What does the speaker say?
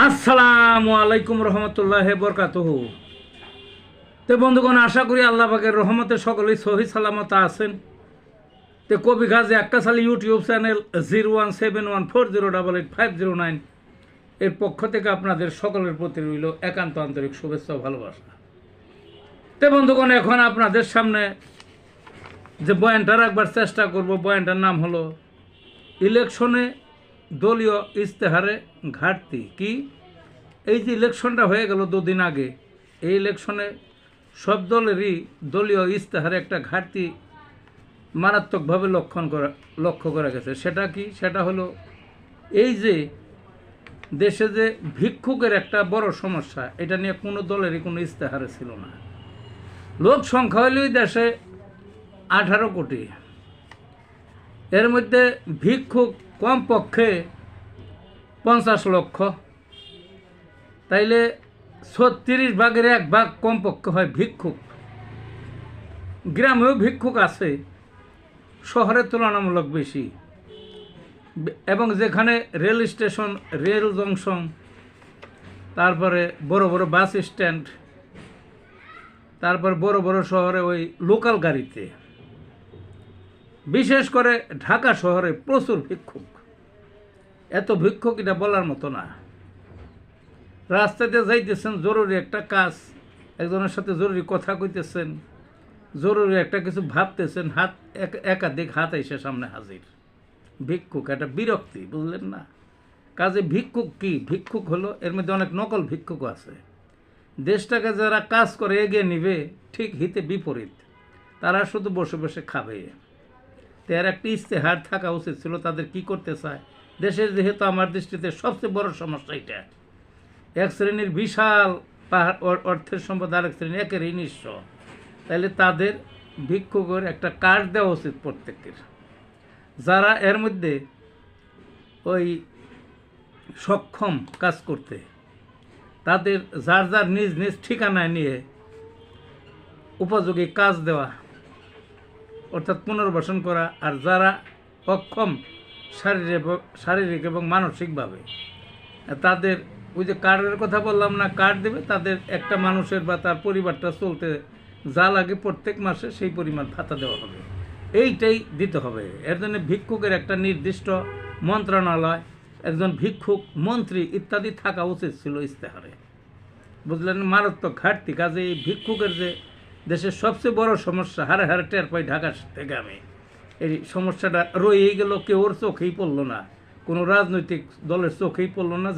আসসালামু আলাইকুম রহমতুল্লাহ বরকাতুহু। তো বন্ধুগণ, আশা করি আল্লাহ পাকের রহমতে সকলেই সহি সালামত আছেন। তো কবি গাজী আক্কাস আলী ইউটিউব চ্যানেল 017140885009 এর পক্ষ থেকে আপনাদের সকলের প্রতি রইল একান্ত আন্তরিক শুভেচ্ছা ও ভালোবাসা। তো বন্ধুগণ, এখন আপনাদের সামনে যে বয়ানটা রাখবার চেষ্টা করব, বয়ানটার নাম হলো ইলেকশনে দলীয় ইশতেহারে ঘাটতি কি। এই যে ইলেকশনটা হয়ে গেল দুদিন আগে, এই ইলেকশনে সব দলেরই দলীয় ইশতেহারে একটা ঘাটতি মারাত্মকভাবে লক্ষ্য করা গেছে। সেটা কি? সেটা হলো এই যে দেশে যে ভিক্ষুকের একটা বড় সমস্যা, এটা নিয়ে কোনো দলেরই কোনো ইশতেহারে ছিল না। লোক সংখ্যা হলেই দেশে 18 কোটি, এর মধ্যে ভিক্ষুক কমপক্ষে 50 লক্ষ, তাইলে 36 ভাগের 1 ভাগ কমপক্ষে হয় ভিক্ষুক। গ্রামেও ভিক্ষুক আছে, শহরের তুলনামূলক বেশি। এবং যেখানে রেল স্টেশন, রেল জংশন, তারপরে বড় বড় বাস স্ট্যান্ড, তারপর বড় বড় শহরে ওই লোকাল গাড়িতে, বিশেষ করে ঢাকা শহরে প্রচুর ভিক্ষুক। এত ভিক্ষুক এটা বলার মতো না। রাস্তাতে যাইতেছেন, জরুরি একটা কাজ, একজনের সাথে জরুরি কথা কইতেছেন, জরুরি একটা কিছু ভাবতেছেন, হাত একাধিক হাত এসে সামনে হাজির। ভিক্ষুক একটা বিরক্তি, বুঝলেন না? কাজে ভিক্ষুক কি? ভিক্ষুক হলো, এর মধ্যে অনেক নকল ভিক্ষুক আছে। দেশটাকে যারা কাজ করে এগিয়ে নিবে, ঠিক হিতে বিপরীত, তারা শুধু বসে বসে খাবে। তো এর একটা ইশতেহার থাকা উচিত ছিল, তাদের কি করতে চায়। দেশের যেহেতু আমার দৃষ্টিতে সবচেয়ে বড় সমস্যা এটা, এক শ্রেণীর বিশাল অর্থের সম্পদ, আরেক শ্রেণী একেরই নিঃস্ব। তাহলে তাদের ভিক্ষুকের একটা কার্ড দেওয়া উচিত প্রত্যেকের। যারা এর মধ্যে ওই সক্ষম কাজ করতে, তাদের যার যার নিজ নিজ ঠিকানায় নিয়ে উপযোগী কাজ দেওয়া, অর্থাৎ পুনর্বাসন করা। আর যারা অক্ষম শারীরিক এবং মানসিকভাবে, তাদের ওই যে কার্ডের কথা বললাম না, কার্ড দেবে, তাদের একটা মানুষের বা তার পরিবারটা চলতে যা লাগে প্রত্যেক মাসে সেই পরিমাণ ভাতা দেওয়া হবে। এইটাই দিতে হবে। এর জন্য ভিক্ষুকের একটা নির্দিষ্ট মন্ত্রণালয়, একজন ভিক্ষুক মন্ত্রী ইত্যাদি থাকা উচিত ছিল ইশতেহারে, বুঝলেন? মারাত্মক ঘাটতি। কাজে এই ভিক্ষুকের যে দেশের সবচেয়ে বড় সমস্যা, হারে হারে টের পাই ঢাকা থেকে আমি, এই সমস্যাটা রয়েই গেল, কেউ ওর চোখেই পড়লো না, কোনো রাজনৈতিক দলের চোখেই পড়লো না।